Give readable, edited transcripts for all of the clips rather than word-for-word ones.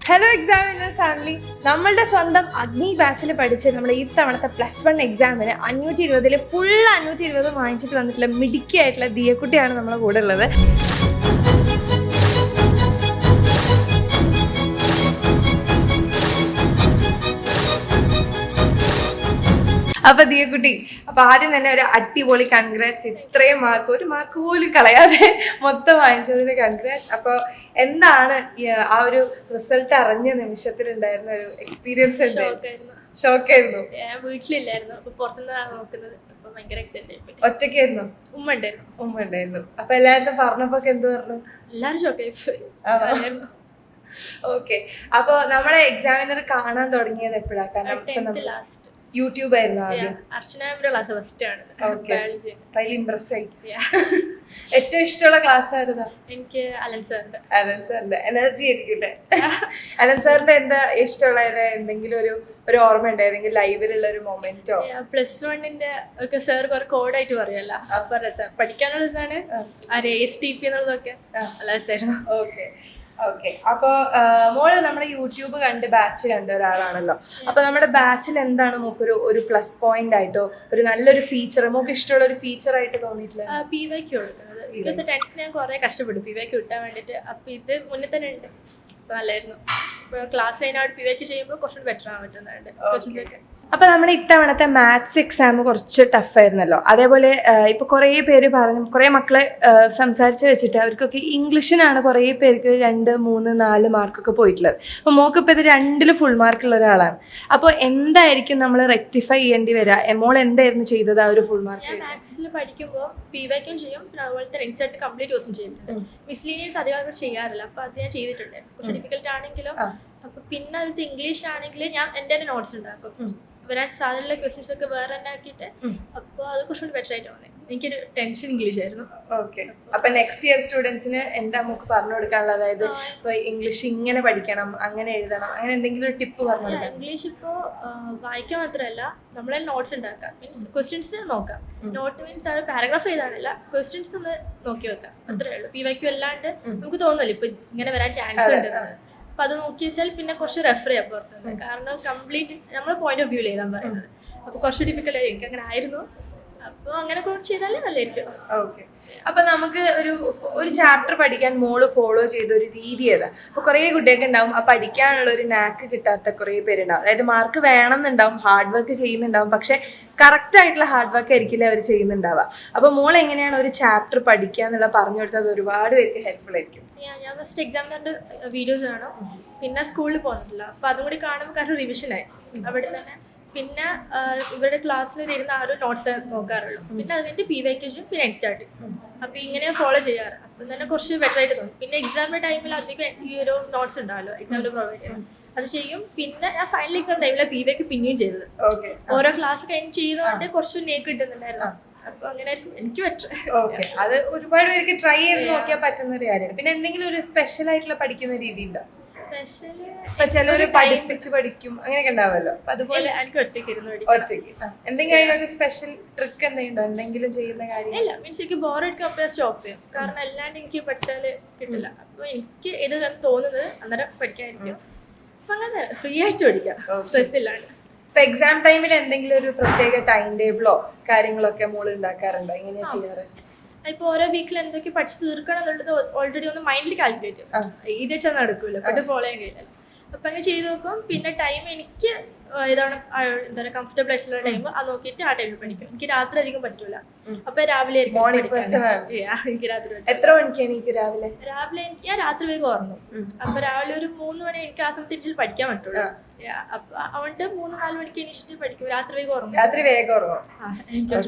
Hello examiner family, നമ്മളുടെ സ്വന്തം അഗ്നി ബാച്ചിൽ പഠിച്ച് നമ്മൾ ഈ തവണത്തെ +1 എക്സാമിന് 520 ഫുൾ 520 വാങ്ങിച്ചിട്ട് വന്നിട്ടുള്ള മിടുക്കിയായിട്ടുള്ള ദിയക്കുട്ടിയാണ് നമ്മളെ കൂടെ ഉള്ളത്. അപ്പൊ ദിയക്കുട്ടി, അപ്പൊ ആദ്യം തന്നെ ഒരു അടിപൊളി കൺഗ്രാറ്റ്സ്. ഇത്രയും മാർക്ക്, ഒരു മാർക്ക് പോലും കളയാതെ മൊത്തം വാങ്ങിച്ചതിന് കൺഗ്രാറ്റ്സ്. അപ്പൊ എന്താണ് ആ ഒരു റിസൾട്ട് അറിഞ്ഞ നിമിഷത്തിലുണ്ടായിരുന്ന ഒരു എക്സ്പീരിയൻസ്? ഷോക്കായിരുന്നു. വീട്ടിലില്ലായിരുന്നു, അപ്പൊ പുറത്തുനിന്നാണ് നോക്കുന്നത്. അപ്പൊ ഭയങ്കര എക്സൈറ്റഡ്. ഒറ്റയ്ക്കായിരുന്നു? ഉമ്മ ഉണ്ടായിരുന്നു. അപ്പൊ എല്ലാവരും പറഞ്ഞപ്പോ എന്ത് പറഞ്ഞു? എല്ലാരും ഷോക്കായി പോയി. ഓക്കെ. അപ്പൊ നമ്മളെ എക്സാമിനർ കാണാൻ തുടങ്ങിയത് എപ്പോഴാ? കാരണം ലാസ്റ്റ് യൂട്യൂബ് ആയിരുന്നു ആദ്യം. അർച്ചന ക്ലാസ് ഫസ്റ്റ് ആണ്. ഏറ്റവും ഇഷ്ടമുള്ള ക്ലാസ് ആയിരുന്നാ? എനിക്ക് അലൻ സാറിന്റെ എനർജി ആയിരിക്കില്ലേ? അലൻ സാറിന്റെ എന്താ ഇഷ്ടമുള്ള എന്തെങ്കിലും ഒരു ഓർമ്മ ഉണ്ടോ? ഏതെങ്കിലും ലൈവിലുള്ള ഒരു മൊമെന്റോ? +1 ഒക്കെ സാർ കുറെ കോഡായിട്ട് പറയുമല്ലോ, അപ്പൊ രസം, പഠിക്കാനുള്ള രസമാണ്. ASTP എന്നുള്ളതൊക്കെ നല്ല രസമായിരുന്നു. ഓക്കെ. അപ്പൊ മോള് നമ്മുടെ യൂട്യൂബ് കണ്ട് ബാച്ച് കണ്ട ഒരാളാണല്ലോ. അപ്പൊ നമ്മുടെ ബാച്ചിൽ എന്താണ് മോക്കൊരു പ്ലസ് പോയിന്റ് ആയിട്ടോ ഒരു നല്ലൊരു ഫീച്ചർ, മോക്ക് ഇഷ്ടമുള്ള ഒരു ഫീച്ചർ ആയിട്ട് തോന്നിയിട്ടില്ല? PYQ കൊടുക്കുന്നത്. 10th ഞാൻ കുറെ കഷ്ടപ്പെട്ടു PYQ കിട്ടാൻ വേണ്ടിട്ട്. അപ്പൊ ഇത് മുന്നേ തന്നെ ഉണ്ട്, നല്ലായിരുന്നു. ക്ലാസ് അതിനോട് PYQ ചെയ്യുമ്പോൾ കുറച്ചുകൂടി ബെറ്റർ ആവാൻ പറ്റുന്നുണ്ട്. അപ്പൊ നമ്മുടെ ഇത്തവണത്തെ മാത്സ് എക്സാം കുറച്ച് ടഫായിരുന്നല്ലോ. അതേപോലെ ഇപ്പൊ കുറേ പേര് പറഞ്ഞു, കുറേ മക്കളെ സംസാരിച്ച് വെച്ചിട്ട് അവർക്കൊക്കെ ഇംഗ്ലീഷിനാണ് കുറേ പേർക്ക് 2, 3, 4 മാർക്കൊക്കെ പോയിട്ടുള്ളത്. അപ്പൊ മോക്കിപ്പോൾ ഇത് 2 ഫുൾ മാർക്കുള്ള ഒരാളാണ്. അപ്പോൾ എന്തായിരിക്കും നമ്മൾ റെക്ടിഫൈ ചെയ്യേണ്ടി വരിക? മോൾ എന്തായിരുന്നു ചെയ്തത് ആ ഒരു ഫുൾ മാർക്ക്? ഞാൻ മാത്സിൽ പഠിക്കുമ്പോൾ PYQ ചെയ്യും, പിന്നെ അതുപോലെ തന്നെ ഇൻസെർട്ട് കംപ്ലീറ്റ് ദിവസം ചെയ്തിട്ടുണ്ട്. മിസ്ലീനിയൻസ് അധികം ചെയ്യാറില്ല, അപ്പൊ അത് ഞാൻ ചെയ്തിട്ടുണ്ടായിരുന്നു. കുറച്ച് ഡിഫിക്കൽട്ട് ആണെങ്കിലും. അപ്പൊ പിന്നെ അതിലത്തെ ഇംഗ്ലീഷ് ആണെങ്കിൽ ഞാൻ എൻ്റെ നോട്ട്സ് ഉണ്ടാക്കും. വരാൻ സാധ്യതയുള്ള ക്വസ്റ്റ്യൻസ് ഒക്കെ വേറെ തന്നെ ആക്കിയിട്ട്. അപ്പോൾ അത് കുറച്ചുകൂടി ബെറ്റർ ആയിട്ട് തോന്നി. എനിക്കൊരു ടെൻഷൻ ഇംഗ്ലീഷ് ആയിരുന്നു. ഓക്കെ. അപ്പൊ നെക്സ്റ്റ് ഇയർ സ്റ്റുഡൻസിന് എന്താ നമുക്ക് പറഞ്ഞു കൊടുക്കാനുള്ളത്? അതായത് ഇപ്പൊ ഇംഗ്ലീഷ് ഇങ്ങനെ പഠിക്കണം, അങ്ങനെ എഴുതണം, അങ്ങനെ എന്തെങ്കിലും ഒരു ടിപ്പ് പറഞ്ഞു കൊടുക്കാം? ഇംഗ്ലീഷ് ഇപ്പോൾ വായിക്കാൻ മാത്രമല്ല, നമ്മളെ നോട്ട്സ് ഉണ്ടാക്കാം. മീൻസ് ക്വസ്റ്റ്യൻസ് നോക്കാം. നോട്ട് മീൻസ് അത് പാരഗ്രാഫ് എഴുതാനല്ല, ക്വസ്റ്റ്യൻസ് ഒന്ന് നോക്കി വെക്കാം, അത്രേ ഉള്ളൂ. PYQ അല്ലാണ്ട് നമുക്ക് തോന്നുമല്ലോ ഇപ്പൊ ഇങ്ങനെ വരാൻ ചാൻസ് ഉണ്ടെന്ന്. അപ്പൊ അത് നോക്കി വെച്ചാൽ പിന്നെ കുറച്ച് റെഫർ ചെയ്യാൻ പുറത്തുനിന്ന്. കാരണം കംപ്ലീറ്റ് നമ്മളെ പോയിന്റ് ഓഫ് വ്യൂ എഴുതാൻ പറയുന്നത്. അപ്പൊ കുറച്ച് ഡിഫിക്കൽട്ട് ആയിരിക്കും. എനിക്ക് അങ്ങനെ ആയിരുന്നു. അപ്പൊ അങ്ങനെ കുറച്ച് ചെയ്താലേ നല്ലതായിരിക്കും. ഓക്കെ. അപ്പൊ നമുക്ക് ഒരു ചാപ്റ്റർ പഠിക്കാൻ മോള് ഫോളോ ചെയ്ത ഒരു രീതി ഏതാ? അപ്പൊ കുറേ കുട്ടിയൊക്കെ ഉണ്ടാവും ആ പഠിക്കാനുള്ള ഒരു നാക്ക് കിട്ടാത്ത കുറേ പേരുണ്ടാവും. അതായത് മാർക്ക് വേണമെന്നുണ്ടാവും, ഹാർഡ് വർക്ക് ചെയ്യുന്നുണ്ടാവും, പക്ഷെ കറക്റ്റ് ആയിട്ടുള്ള ഹാർഡ് വർക്ക് ആയിരിക്കില്ല അവർ ചെയ്യുന്നുണ്ടാവുക. അപ്പൊ മോൾ എങ്ങനെയാണ് ഒരു ചാപ്റ്റർ പഠിക്കുക എന്നുള്ള പറഞ്ഞു കൊടുത്തത് ഒരുപാട് പേർക്ക് ഹെൽപ്ഫുൾ ആയിരിക്കും. ഞാൻ ഫസ്റ്റ് എക്സാമിനറിന്റെ വീഡിയോസ് കാണും, പിന്നെ സ്കൂളിൽ പോകുന്നില്ല. അപ്പൊ അതും കൂടി കാണുമ്പോൾ കാരണം റിവിഷനായി അവിടെ തന്നെ. പിന്നെ ഇവരുടെ ക്ലാസ്സിൽ തരുന്ന ആ ഒരു നോട്ട്സ് നോക്കാറുള്ളൂ. പിന്നെ അത് കഴിഞ്ഞിട്ട് PYQ ചെയ്യും, പിന്നെ എൻസ്റ്റാർട്ട്. അപ്പൊ ഇങ്ങനെ ഫോളോ ചെയ്യാറ്. അപ്പം തന്നെ കുറച്ച് ബെറ്റർ ആയിട്ട് തോന്നും. പിന്നെ എക്സാമിന്റെ ടൈമിൽ അധികം ഈ ഒരു നോട്ട്സ് ഉണ്ടാവല്ലോ എക്സാമിൽ പ്രൊവൈഡ് ചെയ്യാൻ, അത് ചെയ്യും. പിന്നെ ഞാൻ ഫൈനൽ എക്സാം ടൈമിലാണ് PYQ പിന്നെയും ചെയ്തത്. ഓരോ ക്ലാസ് കഴിഞ്ഞ് ചെയ്യുന്നതുകൊണ്ട് കുറച്ച് നേക്ക് കിട്ടുന്നുണ്ടായിരുന്നു. അപ്പൊ അങ്ങനെ എനിക്ക് ബെറ്റർ. ഓക്കെ. അത് ഒരുപാട് പേർക്ക് ട്രൈ ചെയ്ത് നോക്കിയാൽ പറ്റുന്ന ഒരു കാര്യമാണ്. പിന്നെ എന്തെങ്കിലും ഒരു സ്പെഷ്യൽ ആയിട്ടുള്ള പഠിക്കുന്ന രീതി ഉണ്ടോ? സ്പെഷ്യൽ ഇപ്പൊ ചിലര് പഠിപ്പിച്ച് പഠിക്കും, അങ്ങനെയൊക്കെ ഉണ്ടാവുമല്ലോ. അപ്പൊ അതുപോലെ എനിക്ക് ഒറ്റയ്ക്ക് ഒറ്റയ്ക്ക് എന്തെങ്കിലും ഒരു സ്പെഷ്യൽ ട്രിക്ക് എന്തെങ്കിലും എന്തെങ്കിലും ചെയ്യുന്ന കാര്യം? ഇല്ല, മീൻസ് എനിക്ക് ബോറടിക്കും, അപ്പോൾ സ്റ്റോപ്പ് ചെയ്യും. കാരണം അല്ലാണ്ട് എനിക്ക് പഠിച്ചാൽ കിട്ടില്ല. അപ്പൊ എനിക്ക് ഇത് തോന്നുന്നത് അന്നേരം പഠിക്കാതിരിക്കും. അപ്പൊ അങ്ങനെ ഫ്രീ ആയിട്ട് പഠിക്കാം, സ്ട്രെസ് ഇല്ലാണ്ട്. ഇപ്പൊ എക്സാം ടൈമിൽ എന്തെങ്കിലും ഒരു പ്രത്യേക ടൈം ടേബിളോ കാര്യങ്ങളൊക്കെ മോള് ഉണ്ടാക്കാറുണ്ടോ? എങ്ങനെയാ ചെയ്യാറ്? ഇപ്പൊ ഓരോ വീക്കിൽ എന്തൊക്കെ പഠിച്ച് തീർക്കണം എന്നുള്ളത് ഓൾറെഡി ഒന്ന് മൈൻഡിൽ കാൽക്കുലേറ്റ് ചെയ്യും. ഇത് വെച്ചാൽ നടക്കൂല, പെട്ട് ഫോളോ ചെയ്യാൻ കഴിയില്ല. അപ്പൊ അങ്ങനെ ചെയ്ത് നോക്കും. പിന്നെ ടൈം എനിക്ക് ഏതാണ് എന്താ പറയുക കംഫർട്ടബിൾ ആയിട്ടുള്ള ടൈം അത് നോക്കിയിട്ട് ആ ടൈമിൽ പഠിക്കും. എനിക്ക് രാത്രി അധികം പറ്റൂല. അപ്പൊ രാവിലെ എനിക്ക് രാത്രി എത്ര മണിക്ക് എനിക്ക് രാവിലെ എനിക്ക് ഞാൻ രാത്രി വേഗം ഉറങ്ങും. അപ്പൊ രാവിലെ ഒരു 3 മണി എനിക്ക് ആ സമയത്ത് പഠിക്കാൻ പറ്റുള്ളൂ. അപ്പൊ അതുകൊണ്ട് 3-4 മണിക്ക് എണീച്ചിട്ട് പഠിക്കും. രാത്രി വേഗം ഉറങ്ങും.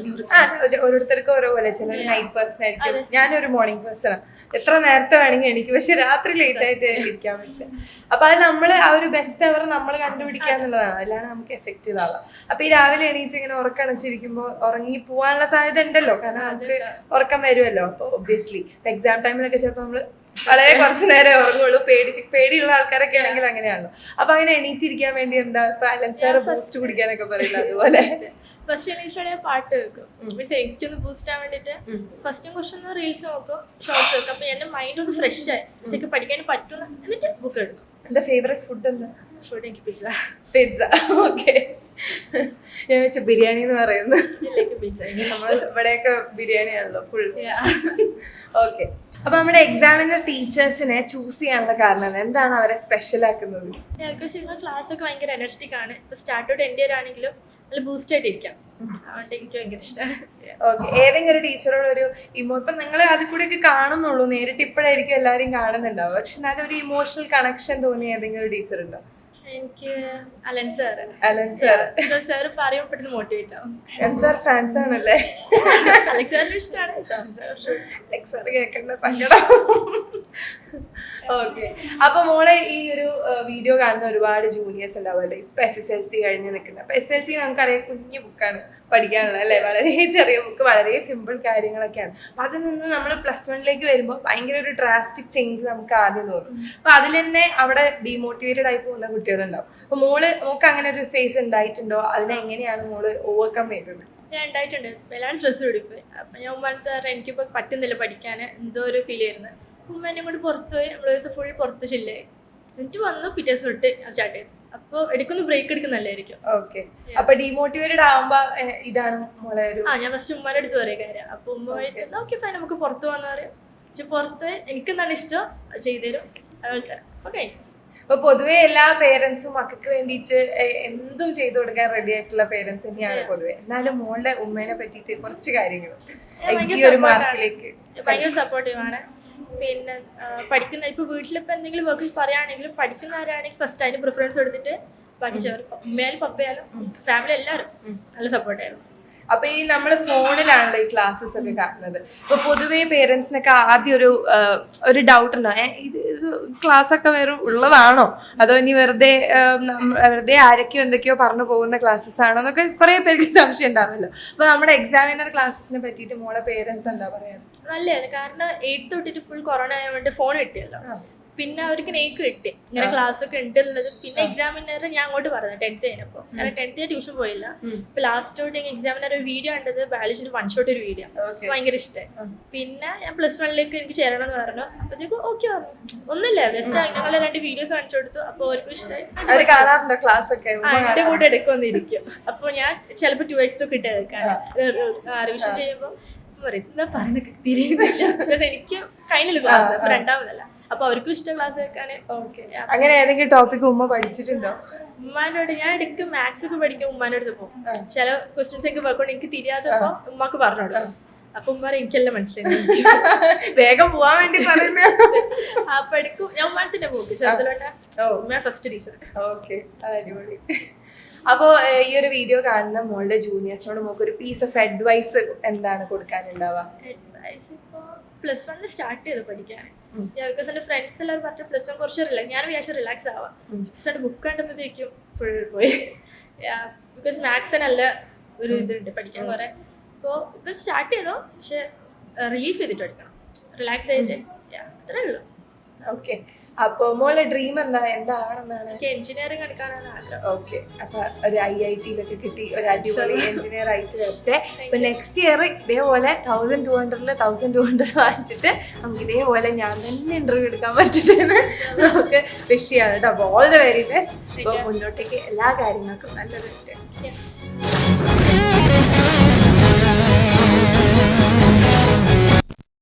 ഓരോരുത്തർക്കും ഓരോ പോലെ. ചിലർ നൈറ്റ് പേഴ്സൺ ആയിരിക്കും, ഞാനൊരു മോർണിംഗ് പേഴ്സണാണ്. എത്ര നേരത്തെ വേണമെങ്കിൽ എനിക്ക്, പക്ഷെ രാത്രി ലേറ്റ് ആയിട്ട് ഇരിക്കാൻ പറ്റില്ല. അപ്പൊ അത് നമ്മള് ആ ഒരു ബെസ്റ്റ് അവർ നമ്മൾ കണ്ടുപിടിക്കുക എന്നുള്ളതാണ്, അല്ലാതെ നമുക്ക് എഫക്റ്റീവ് ആവാം. അപ്പൊ ഈ രാവിലെ എണീറ്റ് ഇങ്ങനെ ഉറക്കണച്ചിരിക്കുമ്പോ ഉറങ്ങി പോകാനുള്ള സാധ്യത ഉണ്ടല്ലോ, കാരണം നമുക്ക് ഉറക്കം വരുമല്ലോ. അപ്പൊ ഒബ്വിയസ്ലി എക്സാം ടൈമിലൊക്കെ ചിലപ്പോൾ നമ്മള് വളരെ കുറച്ചു നേരം ഉറങ്ങുള്ളൂ. പേടിയുള്ള ആൾക്കാരൊക്കെ ആണെങ്കിൽ അങ്ങനെയാണല്ലോ. അപ്പൊ അങ്ങനെ എണീറ്റിരിക്കാൻ വേണ്ടി എന്താ ഇപ്പൊ അലൻ സാർ ബൂസ്റ്റ് കുടിക്കാനൊക്കെ പറയില്ല, അതുപോലെ ഫസ്റ്റ് എണീച്ചാണ് ഞാൻ പാട്ട് വെക്കും. മീൻസ് എനിക്കൊന്ന് ബൂസ്റ്റ് ആവാൻ വേണ്ടിട്ട് ഫസ്റ്റും കുറച്ചൊന്ന് റീൽസ് നോക്കും, ഷോർട്സ് നോക്കും. അപ്പൊ എന്റെ മൈൻഡ് ഒന്ന് ഫ്രഷ് ആയി, എനിക്ക് പഠിക്കാൻ പറ്റുന്ന, എന്നിട്ട് ബുക്ക് എടുക്കും. എന്റെ ഫേവറേറ്റ് ഫുഡ് എന്താ? ഫുഡ് എനിക്ക് പിസ്സ. ഓക്കെ. ഞാൻ വെച്ച ബിരിയാണി എന്ന് പറയുന്നത്. പിസ്സ നമ്മൾ ഇവിടെയൊക്കെ ബിരിയാണിയാണല്ലോ ഫുൾ. ഓക്കെ. അപ്പൊ നമ്മുടെ എക്സാമിന്റെ ടീച്ചേഴ്സിനെ ചൂസ് ചെയ്യാനുള്ള കാരണം എന്താണ് അവരെ സ്പെഷ്യൽ ആക്കുന്നത്? ബിക്കോസ് ക്ലാസ് ഒക്കെ ഭയങ്കര എനർജറ്റിക് ആണ്. ഇപ്പൊ സ്റ്റാർട്ട് ഔട്ട് എൻ്റെ ആണെങ്കിലും നല്ല ബൂസ്റ്റ് ആയിട്ട് ഇരിക്കാം. അതുകൊണ്ട് എനിക്ക് ഭയങ്കര ഇഷ്ടമാണ്. ഓക്കെ. ഏതെങ്കിലും ഒരു ടീച്ചറോട് ഒരു ഇപ്പൊ നിങ്ങൾ അതിൽ കൂടെ ഒക്കെ കാണുന്നുള്ളൂ, നേരിട്ട് ഇപ്പോഴായിരിക്കും എല്ലാവരും കാണുന്നുണ്ടാവും, പക്ഷെ എന്നാലും ഒരു ഇമോഷണൽ കണക്ഷൻ തോന്നിയ ഏതെങ്കിലും ഒരു ടീച്ചർ ഉണ്ടോ? എനിക്ക് അലൻ സാർ. സാർ പറയുമ്പോൾ പെട്ടെന്ന് മോട്ടിവേറ്റ് ആവും. അലൻ സാർ ഫാൻസ് ആണല്ലേ? അലക്സ് സാറിന് ഇഷ്ടമാണ്. അലക്സ് സാർ കേൾക്കേണ്ട സങ്കടം. ഓക്കെ. അപ്പൊ മോളെ ഈ ഒരു വീഡിയോ കാണുന്ന ഒരുപാട് ജൂനിയേഴ്സ് ഉണ്ടാവുമല്ലോ, ഇപ്പൊ SSLC കഴിഞ്ഞ് നിൽക്കുന്നത്. അപ്പൊ SSLC നമുക്കറിയാം കുഞ്ഞു ബുക്കാണ് പഠിക്കാനുള്ളത് അല്ലേ, വളരെ ചെറിയ ബുക്ക്, വളരെ സിമ്പിൾ കാര്യങ്ങളൊക്കെയാണ്. അപ്പൊ അതിൽ നിന്ന് നമ്മൾ +1 വരുമ്പോൾ ഭയങ്കര ഒരു ഡ്രാസ്റ്റിക് ചേഞ്ച് നമുക്ക് ആദ്യം തോന്നും. അപ്പൊ അതിൽ തന്നെ അവിടെ ഡീമോട്ടിവേറ്റഡ് ആയി പോകുന്ന കുട്ടികളുണ്ടാവും. അപ്പൊ മോൾക്ക് അങ്ങനെ ഒരു ഫേസ് ഉണ്ടായിട്ടുണ്ടോ? അതിനെ എങ്ങനെയാണ് മോള് ഓവർകം ചെയ്തത്? ഞാൻ ഉണ്ടായിട്ടുണ്ട്. എല്ലാവരും സ്ട്രെസ് പിടിപ്പോയി. അപ്പൊ ഞാൻ ഉമ്മാനത്തെ എനിക്കിപ്പോ പറ്റുന്നില്ല പഠിക്കാൻ, എന്തോ ഒരു ഫീൽ ആയിരുന്നു. ഉമ്മ എന്നെ കൊണ്ട് പുറത്ത് പോയി, നമ്മൾ ദിവസം ഫുൾ പുറത്ത് ചില്ലായി. എന്നിട്ട് വന്നു, പിറ്റേഴ്സ് തൊട്ട് സ്റ്റാർട്ട് ചെയ്തു. അപ്പോൾ എടുക്കുന്ന ബ്രേക്ക് എടുക്കുന്നല്ലായിരിക്കും. ഓക്കെ. അപ്പൊ ഡീമോട്ടിവേറ്റഡ് ആവുമ്പോ ഇതാണ് മോളെ ഒരു ഞാൻ ഫസ്റ്റ് ഉമ്മാൻ്റെ അടുത്ത് പറയാം കാര്യം. അപ്പൊ ഉമ്മ പോയിട്ട് ഓക്കെ ഫൈൻ നമുക്ക് പുറത്ത് പോകാന്ന് പറയും. പക്ഷെ പുറത്ത് എനിക്കെന്താണ് ഇഷ്ടം അത് ചെയ്തുതരും, അതുപോലെ തന്നെ. അപ്പൊ കഴിഞ്ഞു. അപ്പൊ പൊതുവെ എല്ലാ പേരൻസും മക്കൾക്ക് വേണ്ടിയിട്ട് എന്തും ചെയ്തു കൊടുക്കാൻ റെഡി ആയിട്ടുള്ള പേരൻസ് തന്നെയാണ് പൊതുവെ. എന്നാലും മോളുടെ ഉമ്മേനെ പറ്റിയിട്ട് കുറച്ച് കാര്യങ്ങൾ ഒരു മാർക്കിലേക്ക് ഭയങ്കര സപ്പോർട്ടീവ് ആണ്. പിന്നെ പഠിക്കുന്ന ഇപ്പൊ വീട്ടിലിപ്പോ എന്തെങ്കിലും വർക്ക് പറയുകയാണെങ്കിലും പഠിക്കുന്നവരാണെങ്കിൽ ഫസ്റ്റ് അതിന് പ്രിഫറൻസ് കൊടുത്തിട്ട് ബാക്കി ഉമ്മയാലും പപ്പയാലും ഫാമിലി എല്ലാവരും നല്ല സപ്പോർട്ടായിരുന്നു. അപ്പൊ ഈ നമ്മള് ഫോണിലാണല്ലോ ഈ ക്ലാസ്സസ് ഒക്കെ കാണുന്നത്. അപ്പൊ പൊതുവേ പേരൻസിനൊക്കെ ആദ്യം ഒരു ഡൗട്ട് ഉണ്ടോ, ഇത് ക്ലാസ് ഒക്കെ വെറും ഉള്ളതാണോ, അതോ ഇനി വെറുതെ ആരൊക്കെയോ എന്തൊക്കെയോ പറഞ്ഞു പോകുന്ന ക്ലാസ്സസ് ആണോ എന്നൊക്കെ കുറെ പേർക്ക് സംശയം ഉണ്ടാവുമല്ലോ. അപ്പൊ നമ്മുടെ എക്സാമിനർ ക്ലാസ്സസിനെ പറ്റിയിട്ട് മോളെ പേരൻസ് എന്താ പറയാ? നല്ലതാണ്. കാരണം 8th തൊട്ടിട്ട് ഫുൾ കൊറോണ ആയതുകൊണ്ട് ഫോൺ കിട്ടിയല്ലോ. പിന്നെ അവർക്ക് നെയ്ക്ക് കിട്ടി ഇങ്ങനെ ക്ലാസ് ഒക്കെ ഉണ്ട് എന്നുള്ളത്. പിന്നെ എക്സാമിനർ ഞാൻ അങ്ങോട്ട് പറഞ്ഞു 10th കഴിഞ്ഞപ്പോൾ, കാരണം 10th ട്യൂഷൻ പോയില്ല. ഇപ്പൊ ലാസ്റ്റ് തൊട്ട് എക്സാമിനർ ഒരു വീഡിയോ കണ്ടത് ബയോളജിന്റെ 1 ഷോട്ട് ഒരു വീഡിയോ ഭയങ്കര ഇഷ്ടമായി. പിന്നെ ഞാൻ +1 എനിക്ക് ചേരണം എന്ന് പറഞ്ഞു. അപ്പോഴത്തേക്കും ഓക്കെ പറഞ്ഞു, ഒന്നുമില്ല ജസ്റ്റ് ഞങ്ങളെ 2 വീഡിയോസ് കാണിച്ചു കൊടുത്തു. അപ്പൊ അവർക്കും ഇഷ്ടമായി. എന്റെ കൂടെ എടുക്കൊന്നിരിക്കും. അപ്പൊ ഞാൻ ചിലപ്പോൾ 2x ഒക്കെ ഇട്ട് എടുക്കാൻ റിവിഷൻ ചെയ്യുമ്പോൾ പറയും എന്താ പറയുന്നൊക്കെ തിരിയുന്നില്ല. ബിക്കോസ് എനിക്ക് കഴിഞ്ഞില്ല ക്ലാസ്, അപ്പൊ രണ്ടാമതല്ല. അപ്പൊ അവർക്കും ഇഷ്ടം ക്ലാസ് വെക്കാന്. അങ്ങനെ ഏതെങ്കിലും ടോപ്പിക് ഉമ്മ പഠിച്ചിട്ടുണ്ടോ? ഉമ്മാനോട് ഞാൻ ഇടയ്ക്ക് മാത്സ് ഒക്കെ പഠിക്കും, ഉമ്മാൻ്റെ അടുത്ത് പോകും. ചില ക്വസ്റ്റ്യൻസ് ഒക്കെ വർക്കൗണ്ട് എനിക്ക് തിരിയാത്തപ്പോ ഉമ്മക്ക് പറഞ്ഞു കൊടുക്കും. അപ്പൊ ഉമ്മ എനിക്കെല്ലാം മനസ്സിലായി, വേഗം പോവാൻ വേണ്ടി പറയുന്നത്. അപ്പൊ എടുക്കും ഞാൻ ഉമ്മാനത്തിന്റെ പോക്ക് ചെറുതിലോട്ട്. ഉമ്മ ഫസ്റ്റ് ടീച്ചർ. ഓക്കെ, അടിപൊളി. അപ്പോ ഈ ഒരു വീഡിയോ കാണുന്ന മോളുടെ ജൂനിയേഴ്സിനോട് നമുക്ക് ഒരു പീസ് ഓഫ് അഡ്വൈസ് എന്താണ് കൊടുക്കാനുണ്ടാവുക? അഡ്വൈസ് ഇപ്പൊ +1 സ്റ്റാർട്ട് ചെയ്തു പഠിക്കാൻ. ബിക്കോസ് എന്റെ ഫ്രണ്ട്സ് എല്ലാവരും പറഞ്ഞു +1 കുറച്ച് ഞാൻ വിചാരിച്ചു റിലാക്സ് ആവാം. പക്ഷെ ബുക്ക് കണ്ടപ്പോഴത്തേക്കും ഫുൾ പോയി. ബിക്കോസ് മാത്സ് നല്ല ഒരു ഇതുണ്ട് പഠിക്കാൻ കുറെ. അപ്പോൾ ഇപ്പൊ സ്റ്റാർട്ട് ചെയ്തോ, പക്ഷെ റിലീഫ് ചെയ്തിട്ട് പഠിക്കണം, റിലാക്സ് ആയിട്ട്. അത്രേ ഉള്ളൂ. ഓക്കെ. അപ്പൊ മോളുടെ ഡ്രീം എന്താവണം എന്നാണ്? എനിക്ക് എഞ്ചിനീയറിംഗ് എടുക്കാനാണ് ആഗ്രഹം. ഓക്കെ. അപ്പൊ ഒരു IIT-ലൊക്കെ കിട്ടി ഒരു അടിപൊളി എഞ്ചിനീയർ ആയിട്ട് വരട്ടെ. ഇപ്പൊ നെക്സ്റ്റ് ഇയർ ഇതേപോലെ 1200 വാങ്ങിച്ചിട്ട് നമുക്ക് ഇതേപോലെ ഞാൻ തന്നെ ഇന്റർവ്യൂ എടുക്കാൻ പറ്റിട്ടെന്ന് നമുക്ക് വിഷ് ചെയ്യാം കേട്ടോ. അപ്പൊ ഓൾ ദ വെരി ബെസ്റ്റ്. ഇപ്പൊ മുന്നോട്ടേക്ക് എല്ലാ കാര്യങ്ങൾക്കും നല്ലത്.